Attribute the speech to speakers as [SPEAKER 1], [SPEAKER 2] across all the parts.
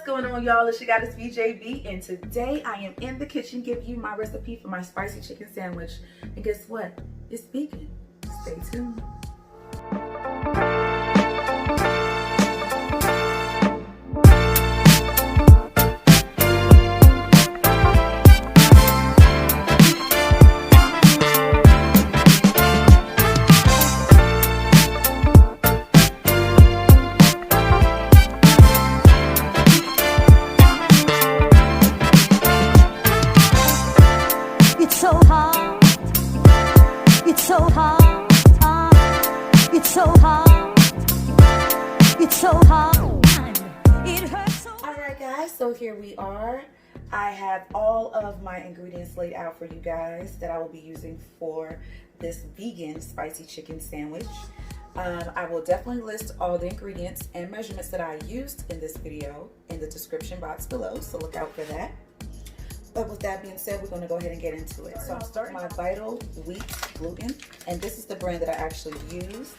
[SPEAKER 1] going on, y'all? It's your goddess VJB, and today I am in the kitchen giving you my recipe for my spicy chicken sandwich. And guess what? It's vegan. Stay tuned.
[SPEAKER 2] It's so hard. It's so hard. It's so hard. It's so hard. It hurts so.
[SPEAKER 1] Alright guys, so here we are. I have all of my ingredients laid out for you guys that I will be using for this vegan spicy chicken sandwich. I will definitely list all the ingredients and measurements that I used in this video in the description box below, so look out for that. But with that being said, we're going to go ahead and get into it. So I'm starting my Vital Wheat gluten, and this is the brand that I actually used.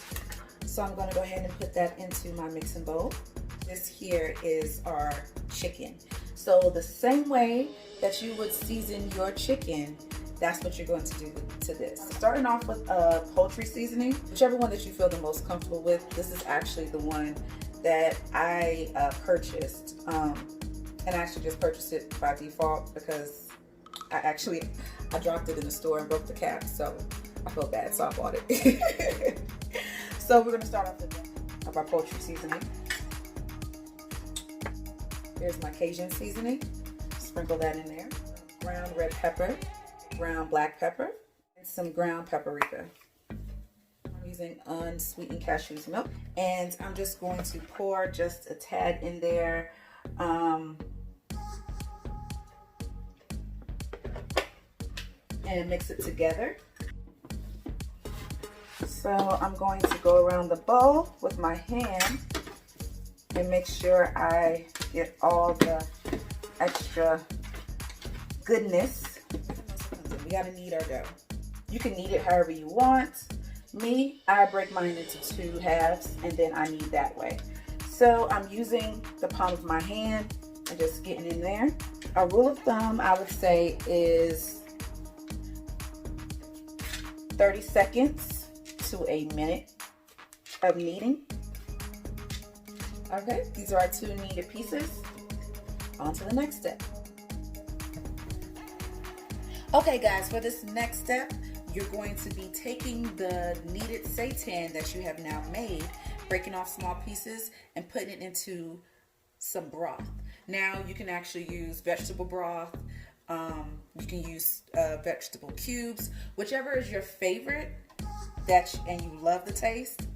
[SPEAKER 1] So I'm going to go ahead and put that into my mixing bowl. This here is our chicken. So the same way that you would season your chicken, that's what you're going to do to this. Starting off with a poultry seasoning, whichever one that you feel the most comfortable with. This is actually the one that I purchased. And I actually just purchased it by default because I dropped it in the store and broke the cap, so I feel bad, so I bought it. So we're gonna start off with our poultry seasoning. Here's my Cajun seasoning. Sprinkle that in there. Ground red pepper, ground black pepper, and some ground paprika. I'm using unsweetened cashew's milk, and I'm just going to pour just a tad in there. And mix it together. So I'm going to go around the bowl with my hand and make sure I get all the extra goodness. We gotta knead our dough. You can knead it however you want. Me, I break mine into 2 halves and then I knead that way. So I'm using the palm of my hand and just getting in there. A rule of thumb, I would say, is 30 seconds to a minute of kneading. Okay, these are our 2 kneaded pieces. On to the next step. Okay guys, for this next step, you're going to be taking the kneaded seitan that you have now made, breaking off small pieces and putting it into some broth. Now you can actually use vegetable broth. You can use vegetable cubes, whichever is your favorite and you love the taste,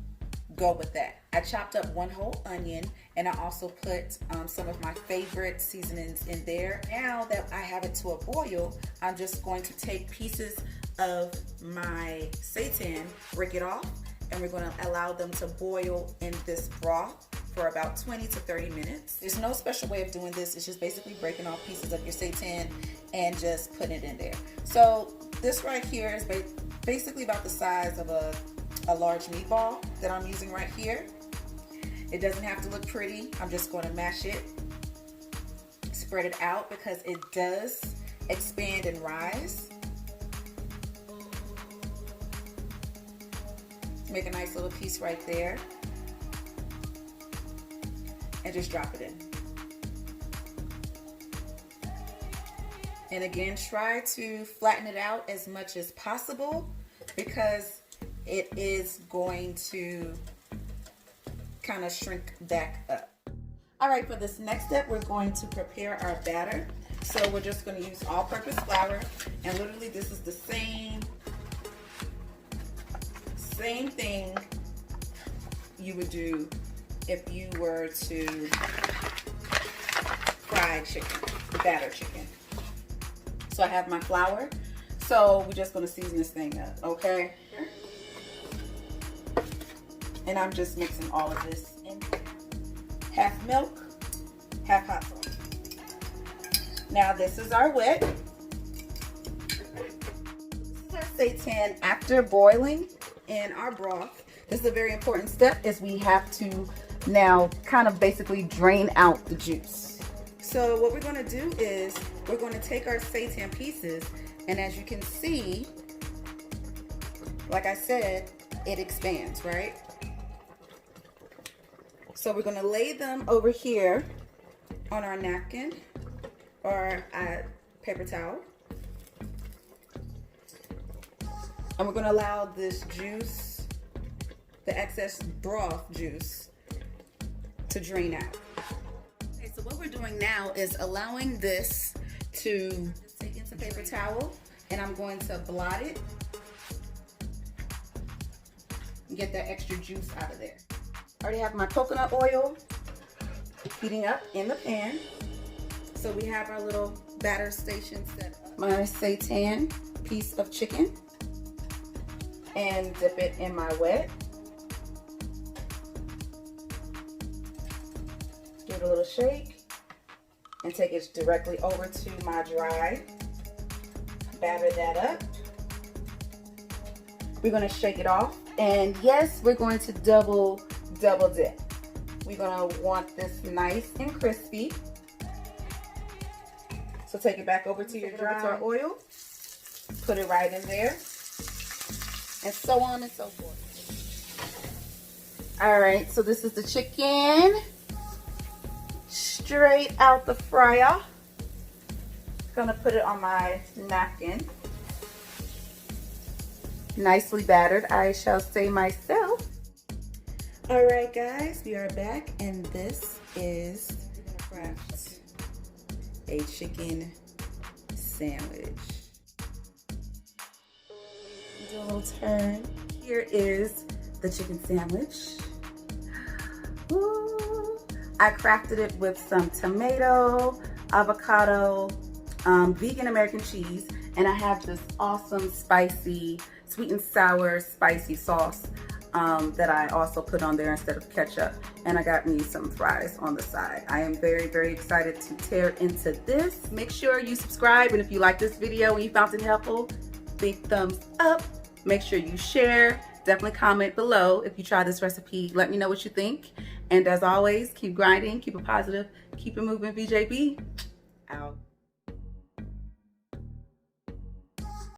[SPEAKER 1] go with that. I chopped up 1 whole onion and I also put some of my favorite seasonings in there. Now that I have it to a boil, I'm just going to take pieces of my seitan, break it off, and we're going to allow them to boil in this broth for about 20 to 30 minutes. There's no special way of doing this. It's just basically breaking off pieces of your seitan and just putting it in there. So this right here is basically about the size of a large meatball that I'm using right here. It doesn't have to look pretty. I'm just going to mash it, spread it out because it does expand and rise. Make a nice little piece right there and just drop it in. And again, try to flatten it out as much as possible because it is going to kind of shrink back up. All right, for this next step, we're going to prepare our batter. So we're just going to use all-purpose flour, and literally this is the same thing you would do if you were to fry chicken, batter chicken. So I have my flour. So we're just going to season this thing up, okay? And I'm just mixing all of this in. Half milk, half hot sauce. Now this is our wet. This is our seitan after boiling in our broth. This is a very important step, is we have to now kind of basically drain out the juice. So what we're going to do is we're going to take our seitan pieces, and as you can see, like I said, it expands, right? So we're going to lay them over here on our napkin or a paper towel. And we're going to allow this juice, the excess broth juice, to drain out. Okay, so what we're doing now is allowing this to take into paper towel, and I'm going to blot it and get that extra juice out of there. I already have my coconut oil heating up in the pan. So we have our little batter station set up. My seitan piece of chicken, and dip it in my wet. Give it a little shake and take it directly over to my dry. Batter that up. We're going to shake it off, and yes, we're going to double dip. We're going to want this nice and crispy. So take it back over to your dry oil, put it right in there, and so on and so forth. All right, so this is the chicken, straight out the fryer. Gonna put it on my napkin, nicely battered, I shall say myself. All right, guys, we are back, and this is craft a chicken sandwich. Do a little turn. Here is the chicken sandwich. Ooh. I crafted it with some tomato, avocado, vegan American cheese, and I have this awesome spicy, sweet and sour spicy sauce that I also put on there instead of ketchup. And I got me some fries on the side. I am very, very excited to tear into this. Make sure you subscribe, and if you like this video and you found it helpful, big thumbs up. Make sure you share. Definitely comment below if you try this recipe. Let me know what you think. And as always, keep grinding, keep it positive, keep it moving. VJB out.